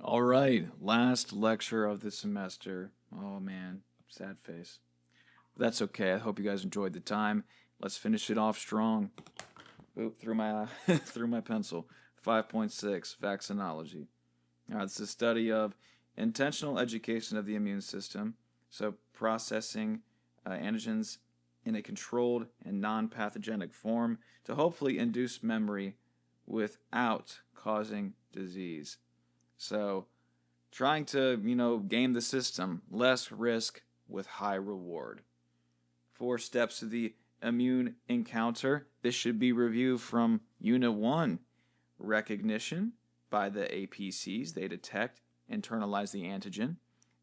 All right, last lecture of the semester. Oh man, sad face. That's okay. I hope you guys enjoyed the time. Let's finish it off strong. Oop, through my through my pencil. 5.6 Vaccinology. All right, it's the study of intentional education of the immune system. So processing antigens in a controlled and non-pathogenic form to hopefully induce memory without causing disease. So trying to, game the system, less risk with high reward. 4 steps of the immune encounter. This should be reviewed from Unit 1. Recognition by the APCs. They detect, internalize the antigen.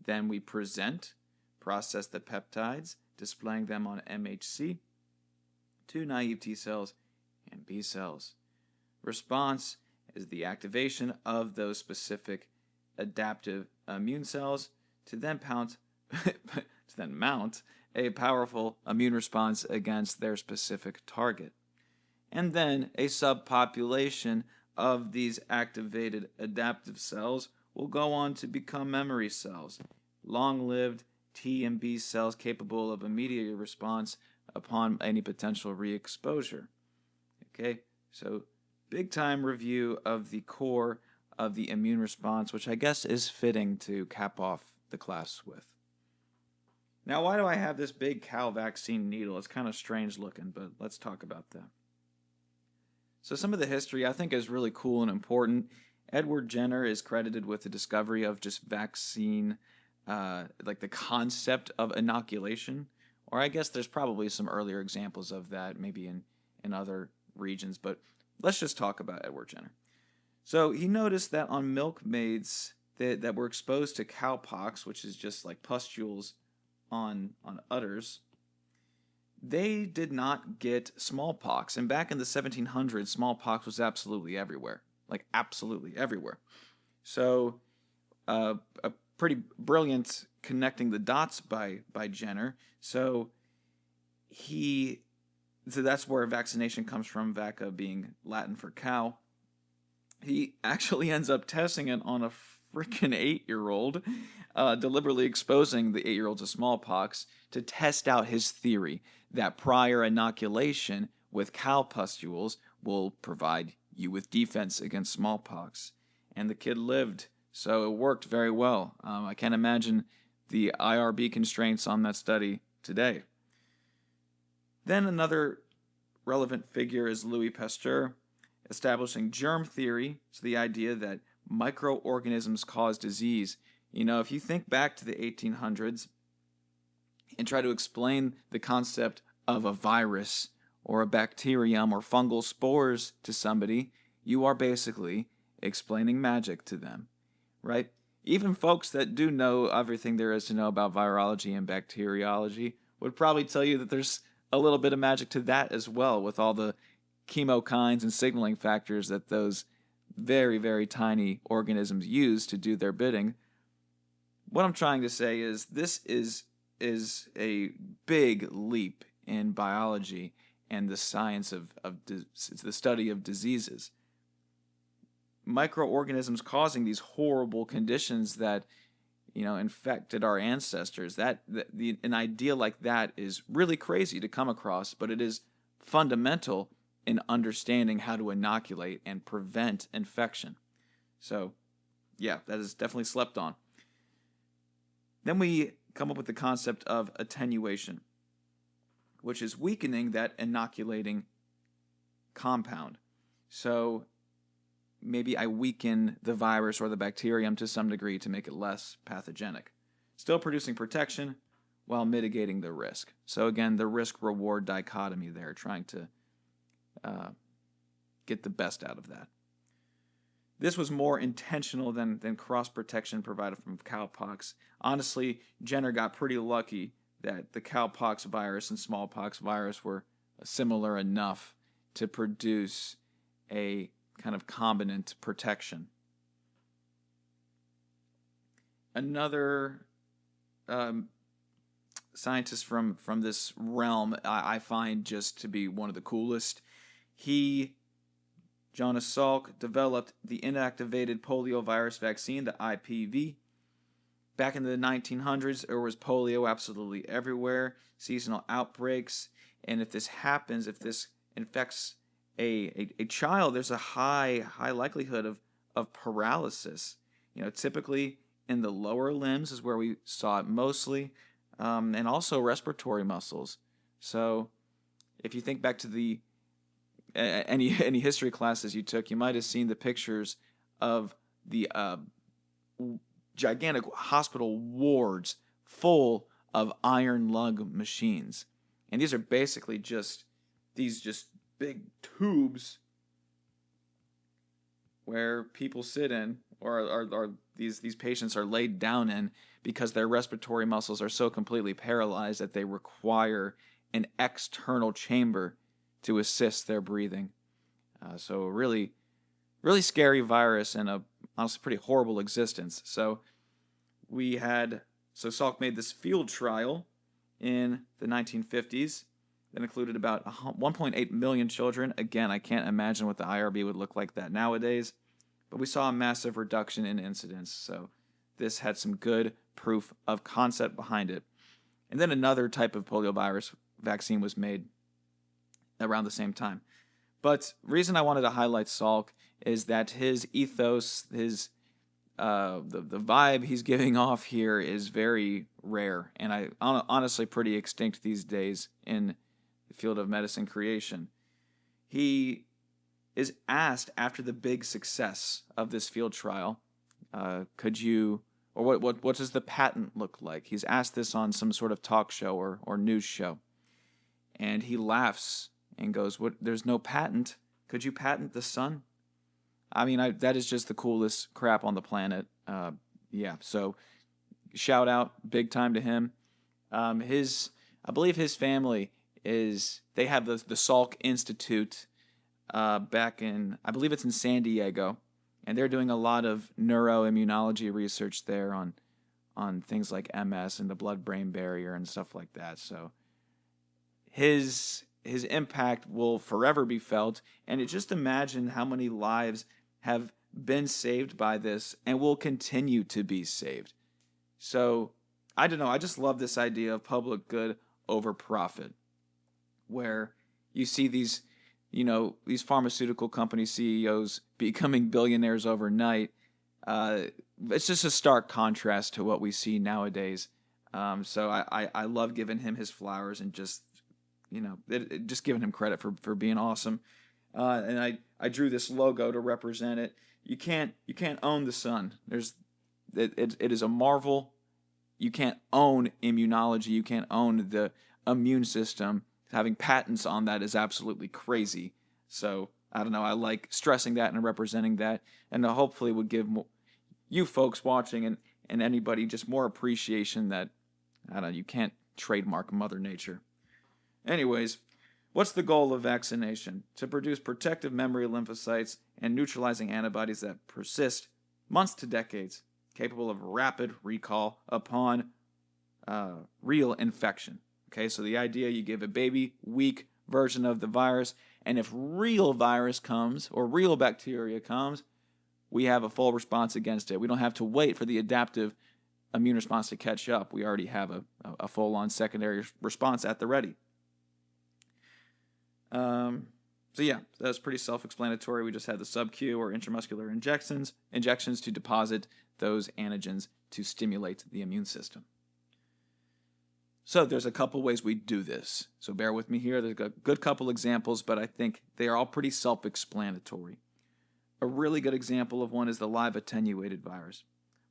Then we present, process the peptides, displaying them on MHC to naive T cells and B cells. Response is the activation of those specific adaptive immune cells to then mount a powerful immune response against their specific target. And then a subpopulation of these activated adaptive cells will go on to become memory cells, long-lived T and B cells capable of immediate response upon any potential re-exposure. Okay, so big time review of the core of the immune response, which I guess is fitting to cap off the class with. Now, why do I have this big cow vaccine needle? It's kind of strange looking, but let's talk about that. So some of the history I think is really cool and important. Edward Jenner is credited with the discovery of just vaccine, like the concept of inoculation. Or I guess there's probably some earlier examples of that, maybe in other regions, but let's just talk about Edward Jenner. So he noticed that on milkmaids that were exposed to cowpox, which is just like pustules on udders, they did not get smallpox. And back in the 1700s, smallpox was absolutely everywhere. Like, absolutely everywhere. So, a pretty brilliant connecting the dots by Jenner. So that's where vaccination comes from, vacca being Latin for cow. He actually ends up testing it on a freaking 8-year-old, deliberately exposing the 8-year-old to smallpox to test out his theory that prior inoculation with cow pustules will provide you with defense against smallpox. And the kid lived, so it worked very well. I can't imagine the IRB constraints on that study today. Then another relevant figure is Louis Pasteur, establishing germ theory, so the idea that microorganisms cause disease. If you think back to the 1800s and try to explain the concept of a virus or a bacterium or fungal spores to somebody, you are basically explaining magic to them, right? Even folks that do know everything there is to know about virology and bacteriology would probably tell you that there's a little bit of magic to that as well, with all the chemokines and signaling factors that those very, very tiny organisms use to do their bidding. What I'm trying to say is this is a big leap in biology and the science of the study of diseases. Microorganisms causing these horrible conditions that infected our ancestors. An idea like that is really crazy to come across, but it is fundamental in understanding how to inoculate and prevent infection. So, yeah, that is definitely slept on. Then we come up with the concept of attenuation, which is weakening that inoculating compound. So maybe I weaken the virus or the bacterium to some degree to make it less pathogenic, still producing protection while mitigating the risk. So again, the risk-reward dichotomy there, trying to get the best out of that. This was more intentional than cross-protection provided from cowpox. Honestly, Jenner got pretty lucky that the cowpox virus and smallpox virus were similar enough to produce a kind of combinant protection. Another scientist from this realm I find just to be one of the coolest. He Jonas Salk developed the inactivated poliovirus vaccine, the IPV. Back in the 1900s, there was polio absolutely everywhere, seasonal outbreaks, and if this happens, if this infects a child, there's a high likelihood of paralysis. Typically in the lower limbs is where we saw it mostly, and also respiratory muscles. So if you think back to the any history classes you took, you might have seen the pictures of the gigantic hospital wards full of iron lung machines. And these are basically just big tubes where people sit in, or these patients are laid down in, because their respiratory muscles are so completely paralyzed that they require an external chamber to assist their breathing. So really, really scary virus and a honestly pretty horrible existence. So Salk made this field trial in the 1950s that included about 1.8 million children. Again, I can't imagine what the IRB would look like that nowadays, but we saw a massive reduction in incidence. So this had some good proof of concept behind it. And then another type of poliovirus vaccine was made around the same time. But reason I wanted to highlight Salk is that his ethos, his the vibe he's giving off here is very rare, and honestly pretty extinct these days in the field of medicine creation. He is asked after the big success of this field trial, what does the patent look like? He's asked this on some sort of talk show or news show, and he laughs and goes, "What? There's no patent. Could you patent the sun?" I mean, that is just the coolest crap on the planet. So shout out big time to him. I believe his family they have the Salk Institute back in, I believe it's in San Diego, and they're doing a lot of neuroimmunology research there on things like MS and the blood-brain barrier and stuff like that. So his impact will forever be felt, and just imagine how many lives have been saved by this and will continue to be saved. So, I don't know, I just love this idea of public good over profit, where you see these pharmaceutical company CEOs becoming billionaires overnight. It's just a stark contrast to what we see nowadays. So I love giving him his flowers and just giving him credit for being awesome. And I drew this logo to represent it. You can't own the sun. It is a marvel. You can't own immunology. You can't own the immune system. Having patents on that is absolutely crazy. So I don't know. I like stressing that and representing that, and hopefully would give you folks watching and anybody just more appreciation that, I don't know, you can't trademark Mother Nature. Anyways, what's the goal of vaccination? To produce protective memory lymphocytes and neutralizing antibodies that persist months to decades, capable of rapid recall upon real infection. Okay, so the idea, you give a baby weak version of the virus, and if real virus comes or real bacteria comes, we have a full response against it. We don't have to wait for the adaptive immune response to catch up. We already have a full-on secondary response at the ready. That's pretty self-explanatory. We just had the sub-Q or intramuscular injections to deposit those antigens to stimulate the immune system. So there's a couple ways we do this. So bear with me here. There's a good couple examples, but I think they are all pretty self-explanatory. A really good example of one is the live attenuated virus,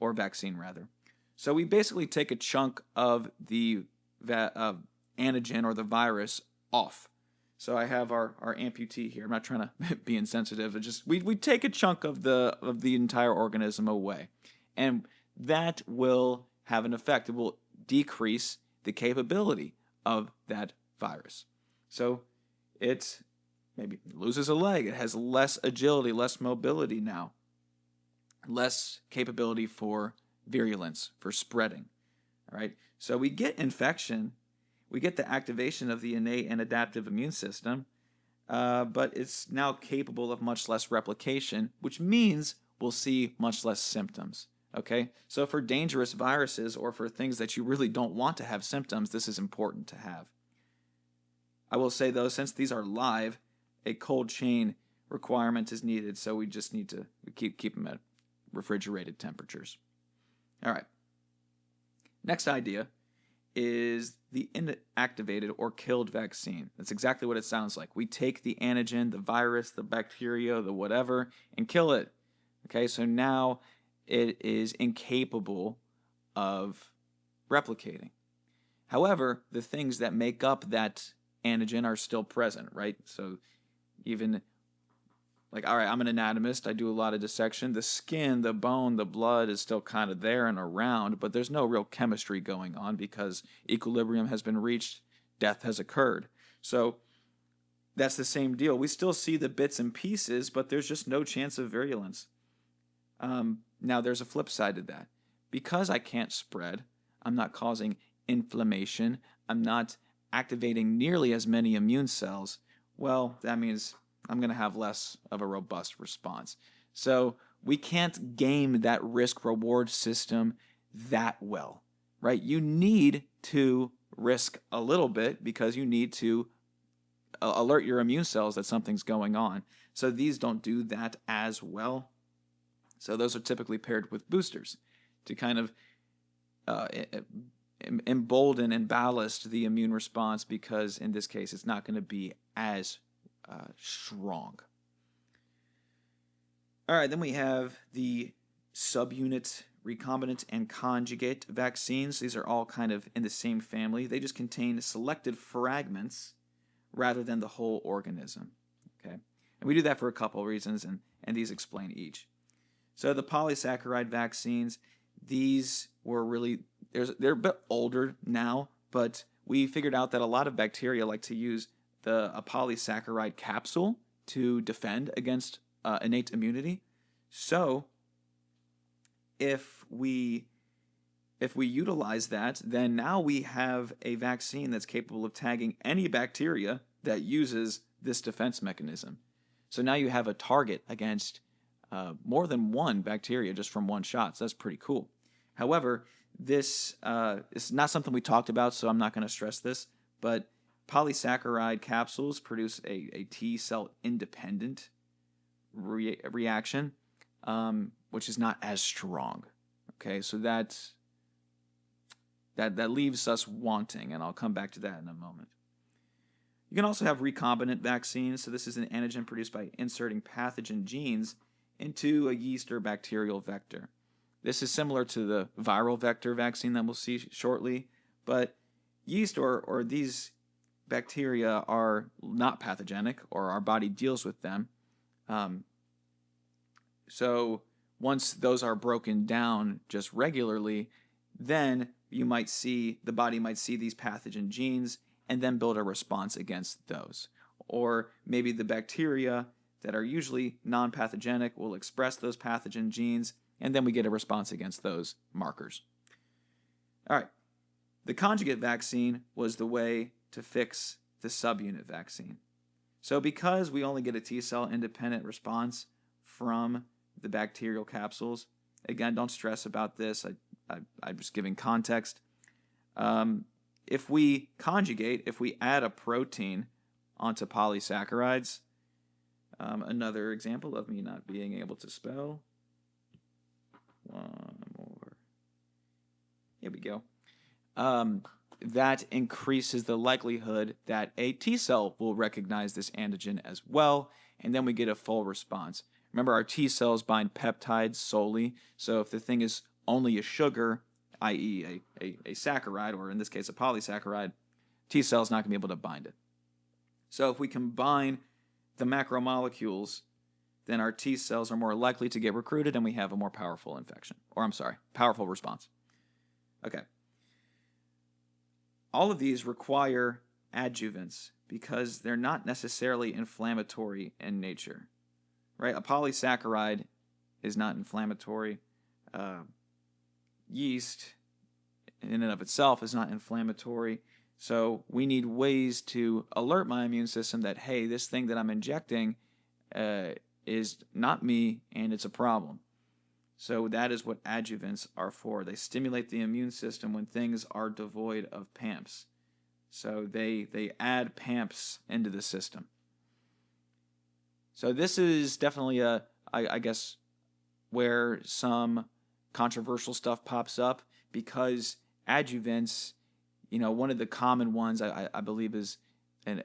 or vaccine rather. So we basically take a chunk of the antigen or the virus off. So I have our amputee here. I'm not trying to be insensitive. We take a chunk of the entire organism away, and that will have an effect. It will decrease the capability of that virus. So it maybe loses a leg. It has less agility, less mobility now, less capability for virulence, for spreading. All right. So we get infection. We get the activation of the innate and adaptive immune system. but it's now capable of much less replication, which means we'll see much less symptoms. Okay, so for dangerous viruses or for things that you really don't want to have symptoms, this is important to have. I will say though, since these are live, a cold chain requirement is needed, so we just need to keep them at refrigerated temperatures. All right. Next idea is the inactivated or killed vaccine. That's exactly what it sounds like. We take the antigen, the virus, the bacteria, the whatever, and kill it. Okay, so now it is incapable of replicating. However, the things that make up that antigen are still present, right? So even like, all right, I'm an anatomist. I do a lot of dissection. The skin, the bone, the blood is still kind of there and around, but there's no real chemistry going on because equilibrium has been reached, death has occurred. So that's the same deal. We still see the bits and pieces, but there's just no chance of virulence. Now, there's a flip side to that. Because I can't spread, I'm not causing inflammation, I'm not activating nearly as many immune cells. Well, that means I'm going to have less of a robust response. So we can't game that risk-reward system that well, right? You need to risk a little bit because you need to alert your immune cells that something's going on. So these don't do that as well. So those are typically paired with boosters to kind of embolden and ballast the immune response because in this case it's not going to be as strong. All right, then we have the subunit, recombinant, and conjugate vaccines. These are all kind of in the same family. They just contain selected fragments rather than the whole organism. Okay, and we do that for a couple of reasons, and these explain each. So the polysaccharide vaccines, these were really, they're a bit older now, but we figured out that a lot of bacteria like to use a polysaccharide capsule to defend against innate immunity. So if we utilize that, then now we have a vaccine that's capable of tagging any bacteria that uses this defense mechanism. So now you have a target against more than one bacteria just from one shot. So that's pretty cool. However, this is not something we talked about, so I'm not going to stress this, but polysaccharide capsules produce a T cell independent reaction, which is not as strong. Okay, so that leaves us wanting, and I'll come back to that in a moment. You can also have recombinant vaccines. So this is an antigen produced by inserting pathogen genes into a yeast or bacterial vector. This is similar to the viral vector vaccine that we'll see shortly, but yeast or these bacteria are not pathogenic, or our body deals with them. So once those are broken down just regularly, then the body might see these pathogen genes and then build a response against those. Or maybe the bacteria that are usually non-pathogenic will express those pathogen genes, and then we get a response against those markers. All right. The conjugate vaccine was the way to fix the subunit vaccine. So because we only get a T cell independent response from the bacterial capsules, again, don't stress about this. I'm just giving context. If we conjugate, if we add a protein onto polysaccharides, another example of me not being able to spell. One more. Here we go. That increases the likelihood that a T cell will recognize this antigen as well, and then we get a full response. Remember, our T cells bind peptides solely, so if the thing is only a sugar, i.e. a saccharide, or in this case a polysaccharide, T cell is not going to be able to bind it. So if we combine the macromolecules, then our T cells are more likely to get recruited and we have a more powerful powerful response. Okay. All of these require adjuvants because they're not necessarily inflammatory in nature, right? A polysaccharide is not inflammatory. Yeast in and of itself is not inflammatory. So we need ways to alert my immune system that, hey, this thing that I'm injecting is not me and it's a problem. So that is what adjuvants are for. They stimulate the immune system when things are devoid of PAMPs. So they add PAMPs into the system. So this is definitely I guess, where some controversial stuff pops up, because adjuvants, one of the common ones I believe is an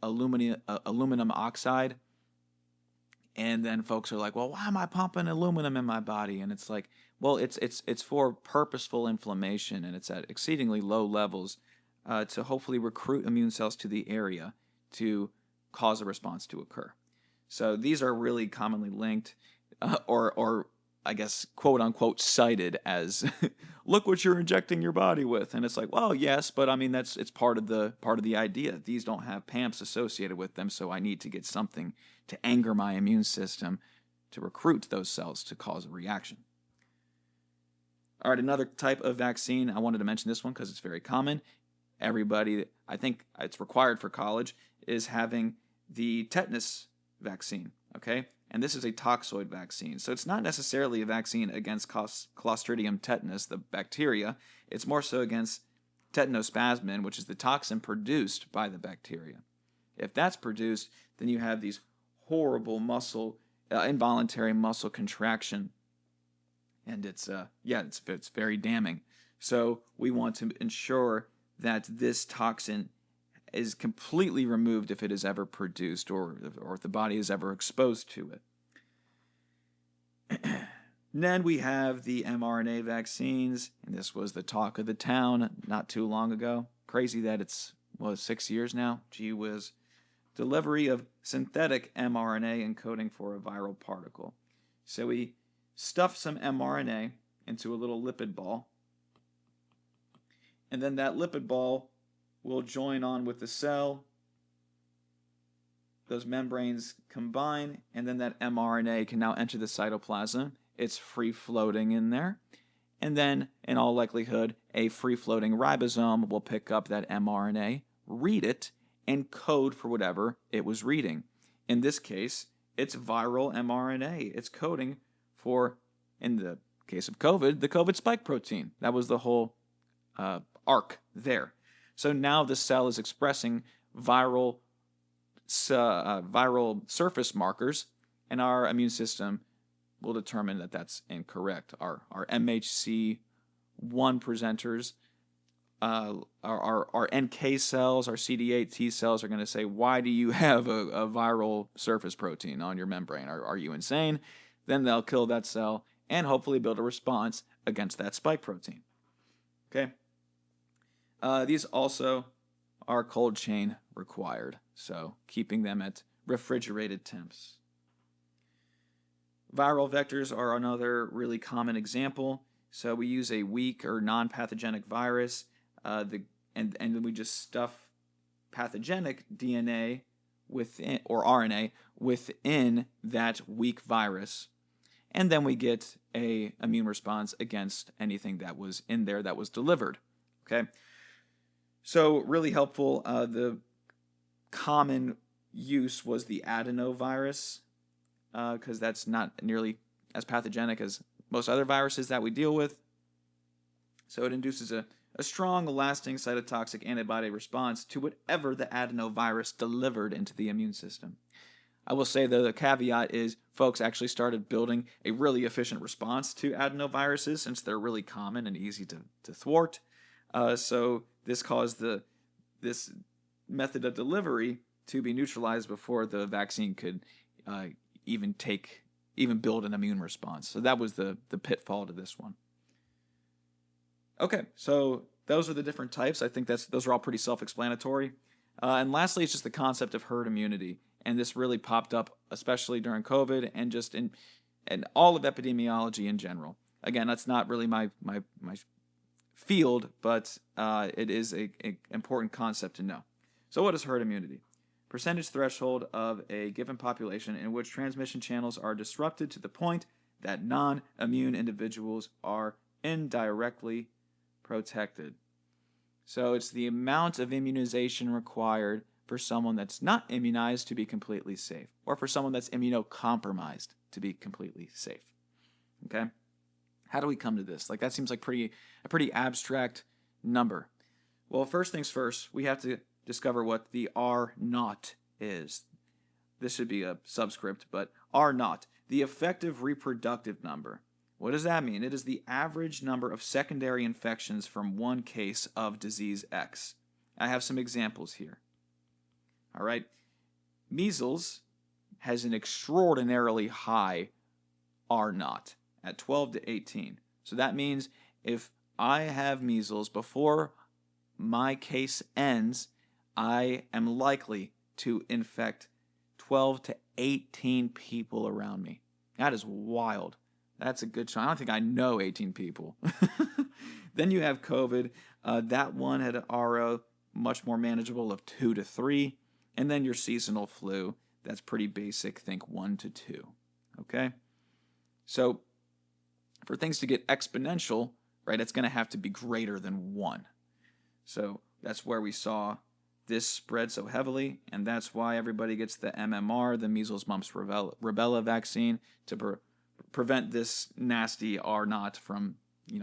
aluminum oxide. And then folks are like, well, why am I pumping aluminum in my body? And it's like, well, it's for purposeful inflammation, and it's at exceedingly low levels to hopefully recruit immune cells to the area to cause a response to occur. So these are really commonly linked, or I guess, quote unquote, cited as, look what you're injecting your body with. And it's like, well, yes, but I mean, it's part of the idea. These don't have PAMPs associated with them, so I need to get something to anger my immune system to recruit those cells to cause a reaction. All right, another type of vaccine, I wanted to mention this one because it's very common. Everybody, I think it's required for college, is having the tetanus vaccine, okay? And this is a toxoid vaccine. So it's not necessarily a vaccine against Clostridium tetanus, the bacteria. It's more so against tetanospasmin, which is the toxin produced by the bacteria. If that's produced, then you have these horrible involuntary muscle contraction. And it's very damning. So we want to ensure that this toxin is completely removed if it is ever produced, or if the body is ever exposed to it. Then we have the mRNA vaccines, and this was the talk of the town not too long ago. Crazy that it's 6 years now. Gee whiz. Delivery of synthetic mRNA encoding for a viral particle. So we stuff some mRNA into a little lipid ball, and then that lipid ball will join on with the cell. Those membranes combine, and then that mRNA can now enter the cytoplasm. It's free-floating in there. And then, in all likelihood, a free-floating ribosome will pick up that mRNA, read it, and code for whatever it was reading. In this case, it's viral mRNA. It's coding for, in the case of COVID, the COVID spike protein. That was the whole arc there. So now the cell is expressing viral surface markers, and our immune system will determine that that's incorrect. Our MHC1 presenters, our NK cells, our CD8 T cells are going to say, why do you have a viral surface protein on your membrane? Are you insane? Then they'll kill that cell and hopefully build a response against that spike protein. Okay. These also are cold chain required, so keeping them at refrigerated temps. Viral vectors are another really common example. So we use a weak or non-pathogenic virus, and then we just stuff pathogenic DNA within, or RNA within that weak virus, and then we get a immune response against anything that was in there that was delivered. Okay. So really helpful. The common use was the adenovirus, because that's not nearly as pathogenic as most other viruses that we deal with. So it induces a strong, lasting cytotoxic antibody response to whatever the adenovirus delivered into the immune system. I will say, though, the caveat is folks actually started building a really efficient response to adenoviruses, since they're really common and easy to thwart. So this caused this method of delivery to be neutralized before the vaccine could even build an immune response. So that was the pitfall to this one. Okay, so those are the different types. I think those are all pretty self-explanatory. And lastly, it's just the concept of herd immunity. And this really popped up, especially during COVID, and just in all of epidemiology in general. Again, that's not really my field, but it is a important concept to know. So what is herd immunity? Percentage threshold of a given population in which transmission channels are disrupted to the point that non-immune individuals are indirectly protected. So it's the amount of immunization required for someone that's not immunized to be completely safe, or for someone that's immunocompromised to be completely safe. Okay? How do we come to this? Like, that seems like a pretty abstract number. Well, first things first, we have to discover what the R naught is. This should be a subscript, but R naught, the effective reproductive number. What does that mean? It is the average number of secondary infections from one case of disease X. I have some examples here. All right. Measles has an extraordinarily high R naught at 12 to 18. So that means if I have measles before my case ends, I am likely to infect 12 to 18 people around me. That is wild. That's a good chance. I don't think I know 18 people. Then you have COVID. That one had an RO much more manageable of 2 to 3. And then your seasonal flu. That's pretty basic. Think 1 to 2. Okay? So for things to get exponential, right, it's going to have to be greater than 1. So that's where we saw this spread so heavily, and that's why everybody gets the MMR, the measles, mumps, rubella vaccine, to prevent this nasty R naught from,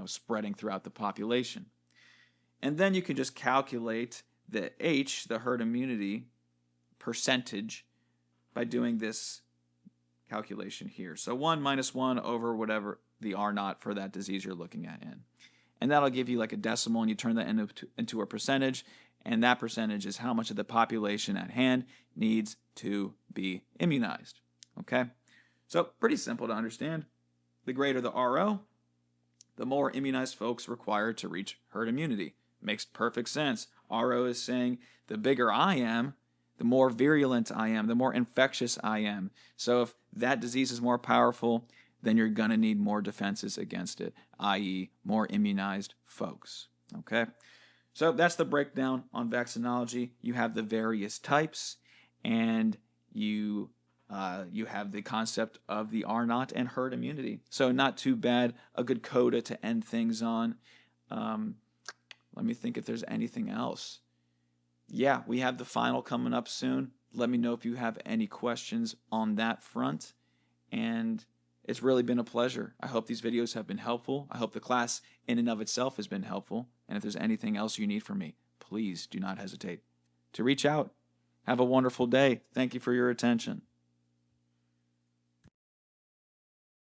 spreading throughout the population. And then you can just calculate the H, the herd immunity percentage, by doing this calculation here. So 1 minus 1 over whatever the R naught for that disease you're looking at in. And that'll give you like a decimal, and you turn that into a percentage, and that percentage is how much of the population at hand needs to be immunized. Okay? So pretty simple to understand. The greater the RO, the more immunized folks required to reach herd immunity. Makes perfect sense. RO is saying the bigger I am, the more virulent I am, the more infectious I am. So if that disease is more powerful, then you're going to need more defenses against it, i.e. more immunized folks. Okay? So that's the breakdown on vaccinology. You have the various types, and you have the concept of the R naught and herd immunity. So not too bad. A good coda to end things on. Let me think if there's anything else. Yeah, we have the final coming up soon. Let me know if you have any questions on that front. And it's really been a pleasure. I hope these videos have been helpful. I hope the class in and of itself has been helpful. And if there's anything else you need from me, please do not hesitate to reach out. Have a wonderful day. Thank you for your attention.